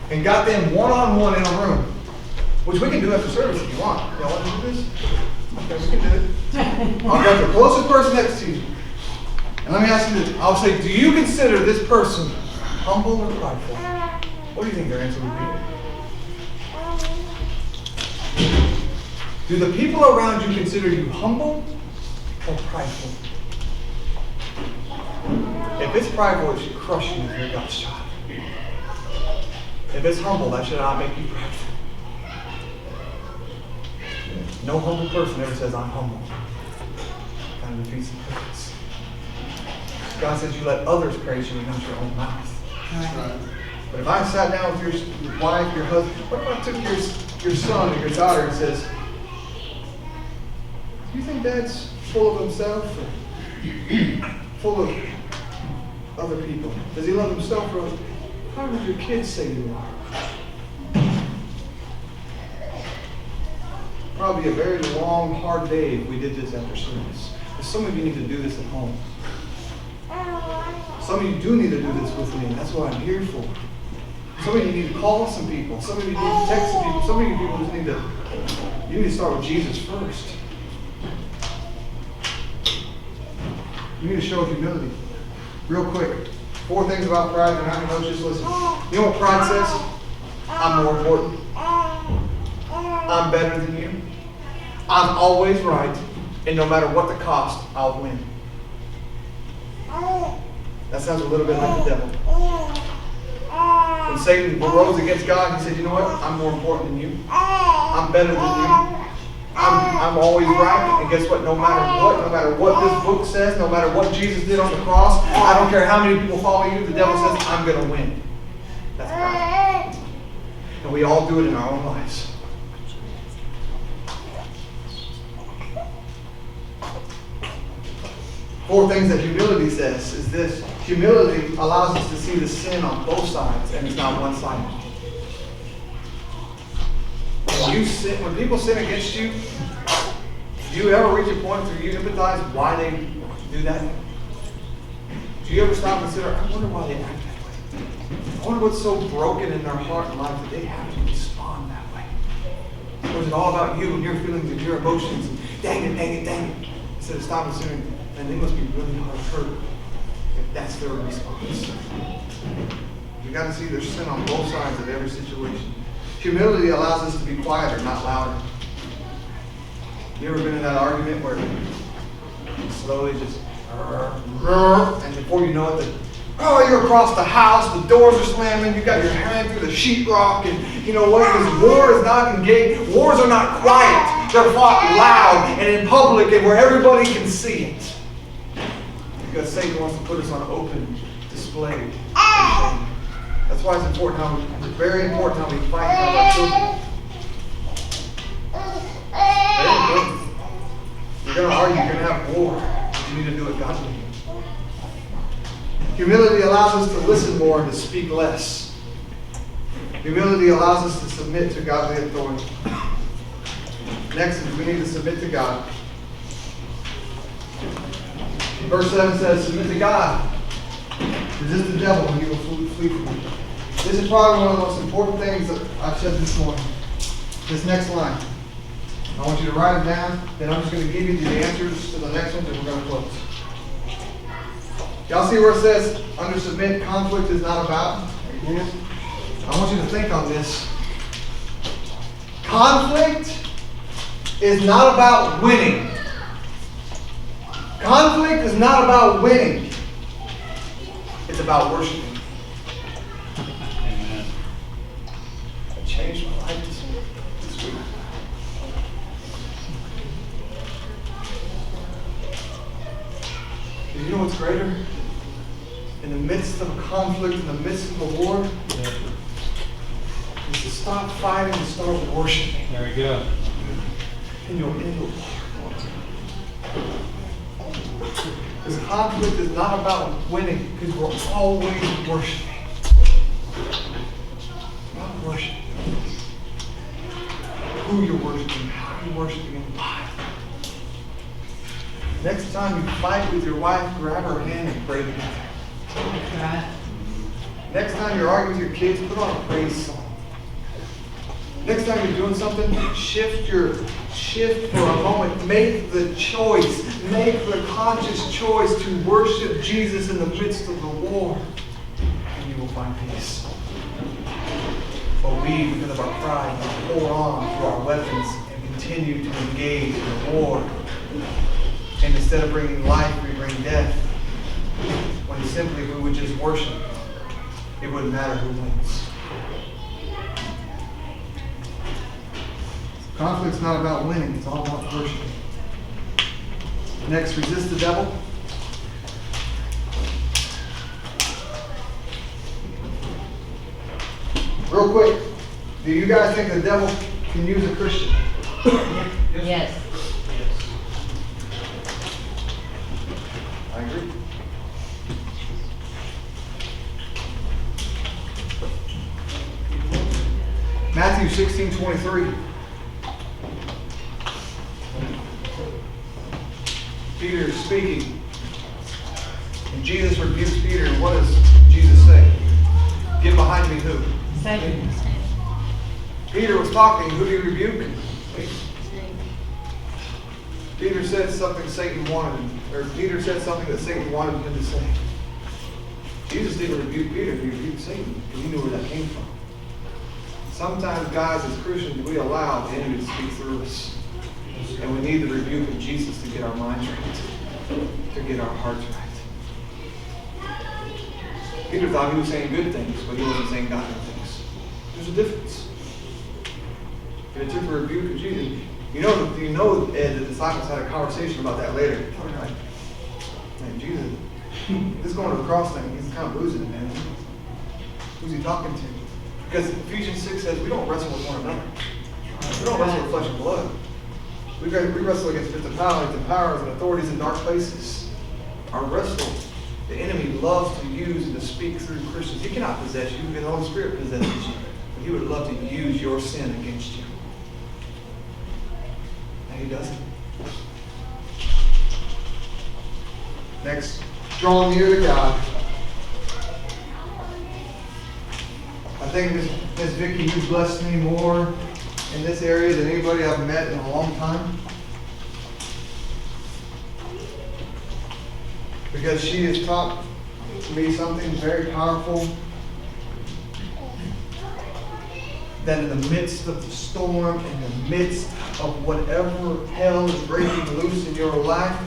and got them one-on-one in a room, which we can do after service if you want. Y'all want to do this? Okay, we can do it. I'll grab the closest person next to you. And let me ask you this. I'll say, do you consider this person humble or prideful? What do you think their answer would be? Do the people around you consider you humble or prideful? If it's prideful, it should crush you if you're God's child. If it's humble, that should not make you prideful. No humble person ever says, I'm humble. Kind of defeats the purpose. God says you let others praise you and not your own mouth. Right. But if I sat down with your wife, your husband, what if I took your son or your daughter and says, do you think Dad's full of himself or full of other people? Does he love himself or how would your kids say you are? Probably a very long, hard day if we did this after service. But some of you need to do this at home. Some of you do need to do this with me, and that's what I'm here for. Some of you need to call some people. Some of you need to text some people. Some of you people just need to start with Jesus first. You need to show humility. Real quick. 4 things about pride, and I know, just listen. You know what pride says? I'm more important. I'm better than you. I'm always right, and no matter what the cost, I'll win. That sounds a little bit like the devil. When Satan rose against God, he said, you know what? I'm more important than you. I'm better than you. I'm always right. And guess what? No matter what this book says, no matter what Jesus did on the cross, I don't care how many people follow you, the devil says, I'm going to win. That's pride. And we all do it in our own lives. Four things that humility says is this. Humility allows us to see the sin on both sides, and it's not one-sided. When people sin against you, do you ever reach a point where you empathize why they do that? Do you ever stop and consider, I wonder why they act that way? I wonder what's so broken in their heart and life that they have to respond that way? Or is it all about you and your feelings and your emotions? And dang it. Instead of stopping and considering, and they must be really hurt if that's their response. You got to see there's sin on both sides of every situation. Humility allows us to be quieter, not louder. You ever been in that argument where you slowly just, and before you know it, you're across the house, the doors are slamming, you got your hand through the sheetrock, and you know what? Because war is not engaged. Wars are not quiet. They're fought loud and in public and where everybody can see it. Because Satan wants to put us on open display. That's why it's very important how we fight for our children. Very important. You're going to argue, you're going to have war, but you need to do it godly. Humility allows us to listen more and to speak less. Humility allows us to submit to godly authority. Next is we need to submit to God. Verse 7 says, submit to God. Resist the devil and he will flee from you. This is probably one of the most important things that I've said this morning. This next line. I want you to write it down, then I'm just going to give you the answers to the next one, and we're going to close. Y'all see where it says, under submit, conflict is not about? I want you to think on this. Conflict is not about winning. Conflict is not about winning. It's about worshiping. Amen. It changed my life this week. Do you know what's greater? In the midst of a conflict, in the midst of a war, is to stop fighting and start worshiping. There we go. And you'll end the war. Because conflict is not about winning, because we're always worshiping. Not worshiping. Who you're worshiping, how you're worshiping, and why. Next time you fight with your wife, grab her hand and pray together. Right. Next time you're arguing with your kids, put on a praise song. Next time you're doing something, shift for a moment. Make the choice. Make the conscious choice to worship Jesus in the midst of the war. And you will find peace. But we, because of our pride, hold on to our weapons and continue to engage in the war. And instead of bringing life, we bring death. When simply we would just worship, it wouldn't matter who wins. Conflict's not about winning, it's all about worshiping. Next, resist the devil. Real quick, do you guys think the devil can use a Christian? Yes. I agree. Matthew 16:23. Peter is speaking, and Jesus rebukes Peter. And what does Jesus say? Get behind me, who? Satan. Peter was talking. Who did he rebuke? Peter said something Satan wanted him, or Peter said something that Satan wanted him to say. Jesus didn't rebuke Peter, he rebuked Satan, because he knew where that came from. Sometimes, guys, as Christians, we allow the enemy to speak through us. And we need the rebuke of Jesus to get our minds right, to get our hearts right. Peter thought he was saying good things, but he wasn't saying godly things. There's a difference. And it took the rebuke of Jesus. You know, the disciples had a conversation about that later. They were like, man, Jesus, this going to the cross thing, he's kind of losing it, man. Who's he talking to? Because Ephesians 6 says we don't wrestle with one another. We don't wrestle with flesh and blood. We wrestle against principalities and powers and authorities in dark places. Our wrestle, the enemy loves to use and to speak through Christians. He cannot possess you because the Holy Spirit possesses you. But he would love to use your sin against you. And he doesn't. Next, draw near to God. I think Miss Vicky, you've blessed me more in this area than anybody I've met in a long time. Because she has taught me something very powerful. That in the midst of the storm, in the midst of whatever hell is breaking loose in your life,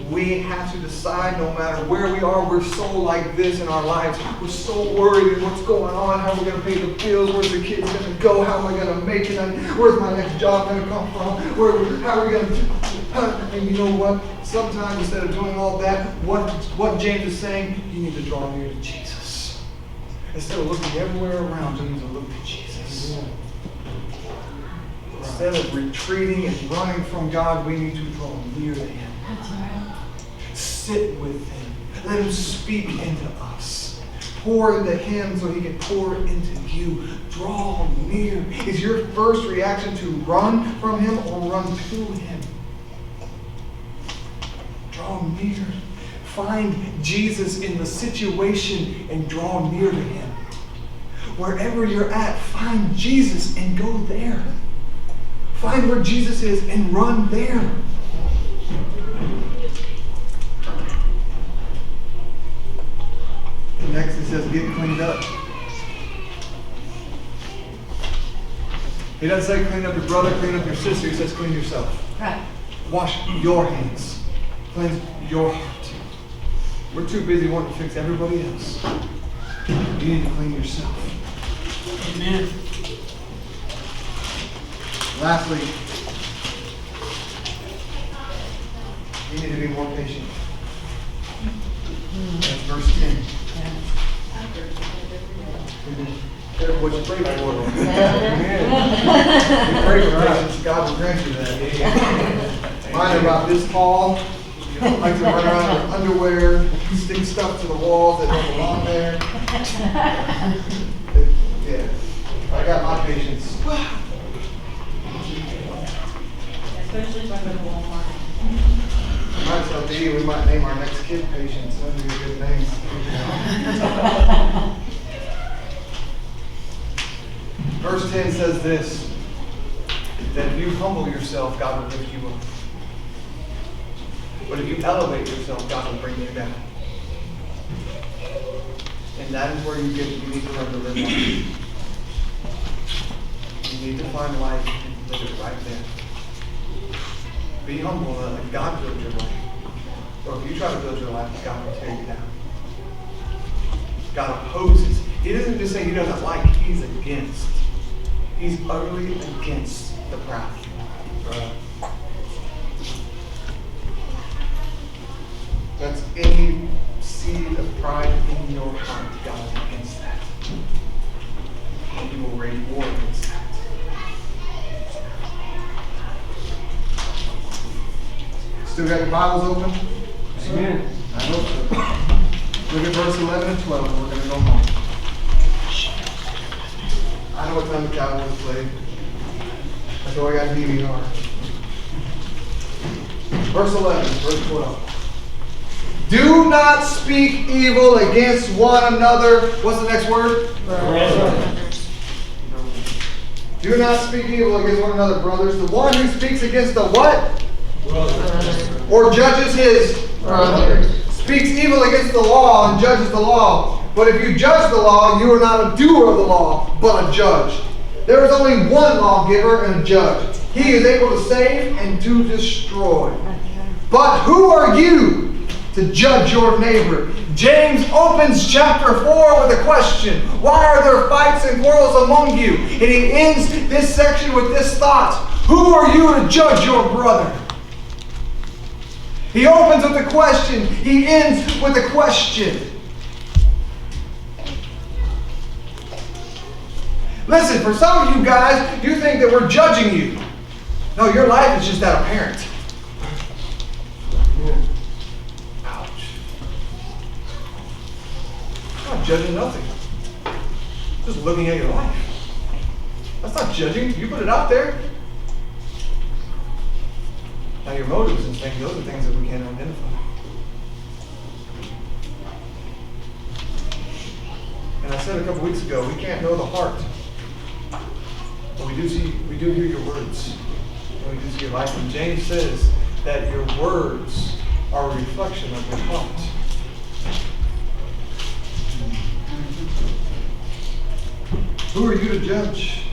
we have to decide no matter where we are, we're so like this in our lives. We're so worried what's going on, how are we going to pay the bills, where's the kids going to go, how am I going to make it, where's my next job going to come from, how are we going to and you know what? Sometimes instead of doing all that, what James is saying, you need to draw near to Jesus. Instead of looking everywhere around, you need to look to Jesus. Instead of retreating and running from God, we need to draw near to Him. Sit with Him. Let Him speak into us. Pour into Him so He can pour into you. Draw near. Is your first reaction to run from Him or run to Him? Draw near. Find Jesus in the situation and draw near to Him. Wherever you're at, find Jesus and go there. Find where Jesus is and run there. And next it says, get cleaned up. He doesn't say clean up your brother, clean up your sister. He says clean yourself. Right. Wash your hands. Cleanse your heart. We're too busy wanting to fix everybody else. You need to clean yourself. Amen. Lastly, you need to be more patient. That's verse 10. Careful what you pray for. You pray for patience, God will grant you that. Mine are about this tall. Like to run around in underwear, stick stuff to the walls that don't belong there. Yeah, I got my patience. Especially if I go to Walmart. Might tell Dee we might name our next kid Patience. That'd be a good name. Verse 10 says this, that if you humble yourself, God will lift you up. But if you elevate yourself, God will bring you down. And that is where you need to learn to live life. You need to find life and live it right there. Be humble and let God build your life. Or if you try to build your life, God will tear you down. God opposes. He doesn't just say he doesn't like, he's against. He's utterly against the proud. That's any seed of pride in your heart. God is against that. And he will wage war against that. Still got your Bibles open? Amen. I hope so. Look at verse 11 and 12, and we're going to go home. I know what time the Cowboys play. That's why I got DVR. Verse 11, verse 12. Do not speak evil against one another. What's the next word? Brothers. Do not speak evil against one another, brothers. The one who speaks against the what? Brothers. Or judges his Brothers. speaks evil against the law and judges the law. But if you judge the law, you are not a doer of the law, but a judge. There is only one lawgiver and a judge. He is able to save and to destroy. But who are you to judge your neighbor? James opens chapter 4 with a question. Why are there fights and quarrels among you? And he ends this section with this thought. Who are you to judge your brother? He opens with a question. He ends with a question. Listen, for some of you guys, you think that we're judging you. No, your life is just that apparent. Ouch. I'm not judging nothing. Just looking at your life. That's not judging. You put it out there. Now your motives and things, those are things that we can't identify. And I said a couple weeks ago, we can't know the heart. But we do hear your words. And we do see your life. And James says that your words are a reflection of your heart. Who are you to judge?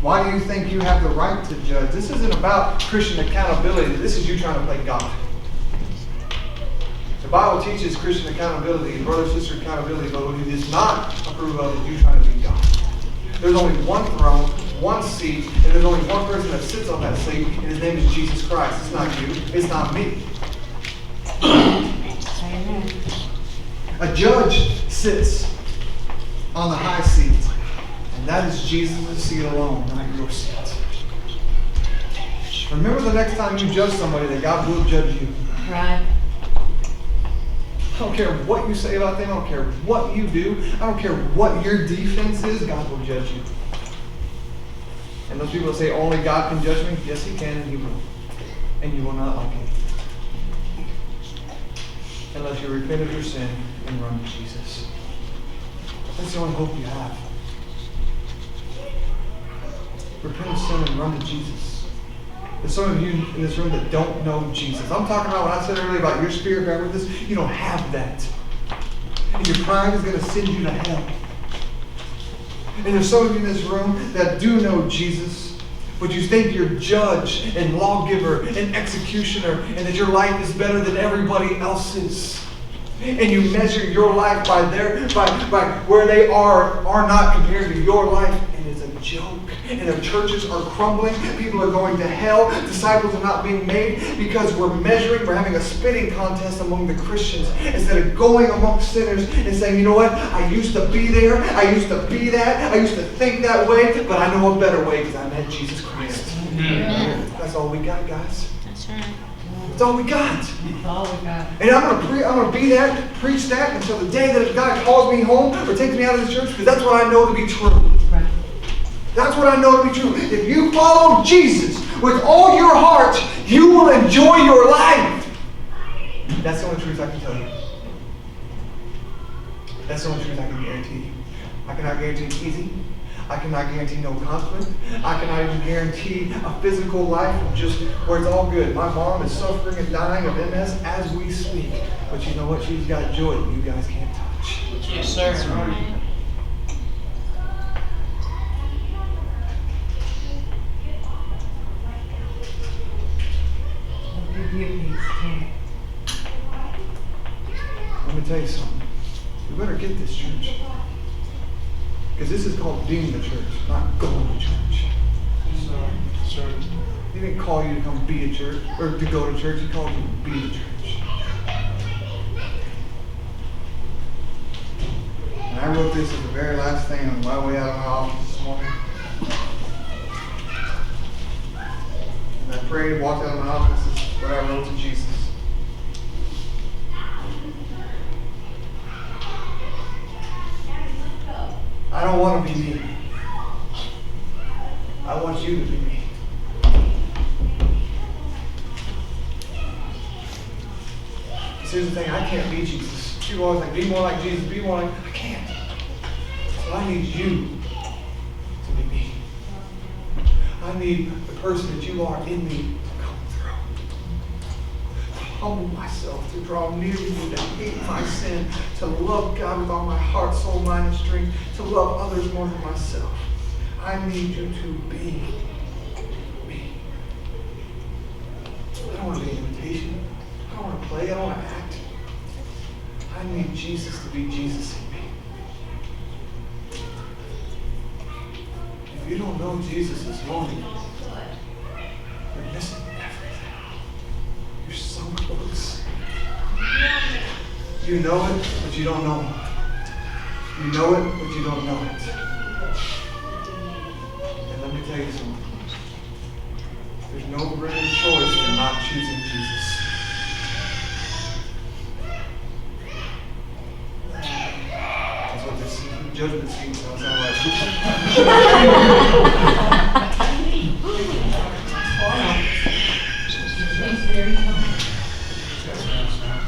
Why do you think you have the right to judge? This isn't about Christian accountability. This is you trying to play God. The Bible teaches Christian accountability, brother, sister accountability, but what it does not approve of is you trying to be God. There's only one throne, one seat, and there's only one person that sits on that seat, and his name is Jesus Christ. It's not you. It's not me. A judge sits on the high seat, and that is Jesus' seat alone, not your seat. Remember the next time you judge somebody that God will judge you. Right. I don't care what you say about them. I don't care what you do. I don't care what your defense is. God will judge you. And those people that say only God can judge me, yes, He can, and He will. And you will not like it. Unless you repent of your sin and run to Jesus. That's the only hope you have. Repent of sin and run to Jesus. There's some of you in this room that don't know Jesus. I'm talking about what I said earlier about your spirit bearing with this. You don't have that. And your pride is going to send you to hell. And there's some of you in this room that do know Jesus, but you think you're judge and lawgiver and executioner and that your life is better than everybody else's. And you measure your life by where they are not compared to your life, and it's a joke. And their churches are crumbling. People are going to hell. Disciples are not being made because we're having a spitting contest among the Christians instead of going amongst sinners and saying, you know what? I used to be there. I used to be that. I used to think that way, but I know a better way because I met Jesus Christ. Amen. That's all we got, guys. That's right. That's all we got. That's all we got. And I'm gonna be that, preach that until the day that God calls me home or takes me out of the church, because that's what I know to be true. Right. That's what I know to be true. If you follow Jesus with all your heart, you will enjoy your life. That's the only truth I can tell you. That's the only truth I can guarantee you. I cannot guarantee it's easy. I cannot guarantee no conflict. I cannot even guarantee a physical life of just where it's all good. My mom is suffering and dying of MS as we speak. But you know what? She's got joy that you guys can't touch. Yes, sir. Give you peace, King. Let me tell you something. You better get this, church. Because this is called being the church, not going to church. Sir. He didn't call you to come be a church, or to go to church. He called you to be the church. And I wrote this as the very last thing on my way out of my office this morning. And I prayed, walked out of my office. This is what I wrote to Jesus. I don't want to be me. I want you to be me. Here's the thing, I can't be Jesus. People always like, be more like Jesus, be more like, I can't. So I need you to be me. I need the person that you are in me to come through. To humble myself, to draw near to you, to hate my sin, to love God with all my heart, soul, mind, and strength, to love others more than myself. I need you to be me. I don't want to be an imitation. I don't want to play, I don't want to act. I need Jesus to be Jesus in me. If you don't know Jesus this morning, you're missing everything. You're so close. You know it, but you don't know it. You know it, but you don't know it. And let me tell you something. There's no greater choice than not choosing Jesus. That's what this judgment seat sounds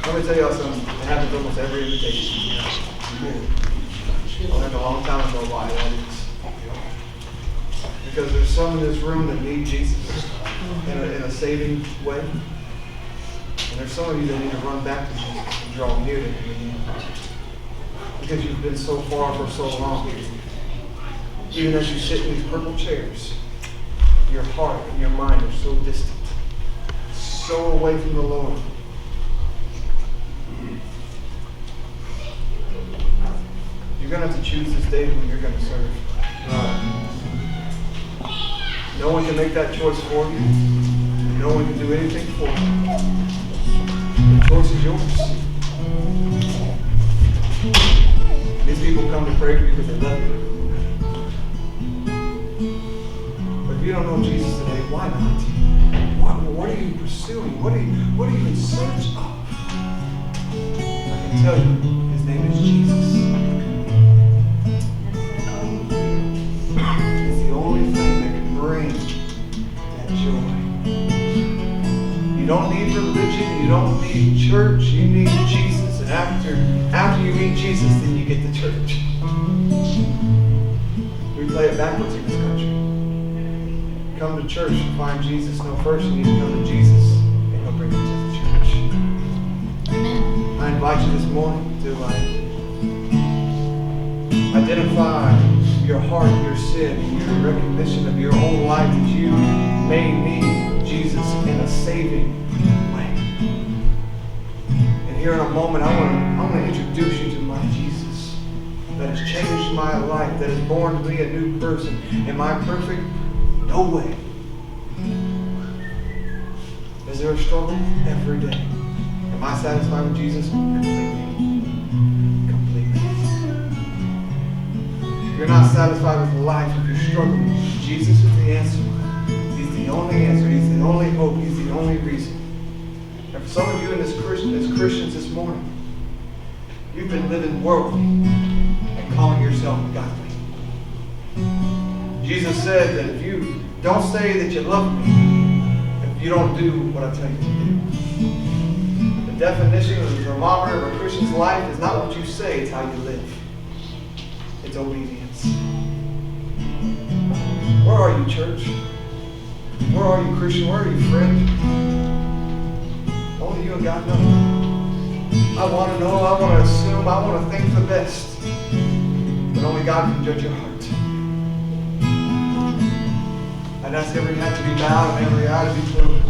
Let me tell y'all something. It happens almost every invitation. I learned a long time ago why that is. Because there's some in this room that need Jesus in a saving way. And there's some of you that need to run back to Jesus and draw near to Him again. Because you've been so far for so long. Even as you sit in these purple chairs, your heart and your mind are so distant, so away from the Lord. You're going to have to choose this day who you're going to serve. No one can make that choice for you. No one can do anything for you. The choice is yours. These people come to pray for you because they love you. But if you don't know Jesus today, why not? What are you pursuing? What are you in search of? I can tell you, His name is Jesus. It's the only thing that can bring that joy. You don't need religion. You don't need church. You need Jesus. And after you meet Jesus, then you get the church. We play it backwards in this country. Come to church and find Jesus. No, first you need to come to Jesus, and He'll bring you to the church. Amen. I invite you this morning to identify your heart, your sin, and your recognition of your own life that you may need Jesus in a saving way. And here in a moment, I want to introduce you to my Jesus that has changed my life, that has born me a new person. Am I perfect? No way. Is there a struggle? Every day. Am I satisfied with Jesus? Completely. If you're not satisfied with life, if you're struggling, Jesus is the answer. He's the only answer. He's the only hope. He's the only reason. And for some of you as Christians this morning, you've been living worldly and calling yourself godly. Jesus said that if you don't say that you love me, if you don't do what I tell you to do. The definition of the thermometer of a Christian's life is not what you say, it's how you live. It's obedience. Where are you, church? Where are you, Christian? Where are you, friend? Only you and God know. I want to know, I want to assume, I want to think the best. But only God can judge your heart. And that's every head to be bowed and every eye to be closed.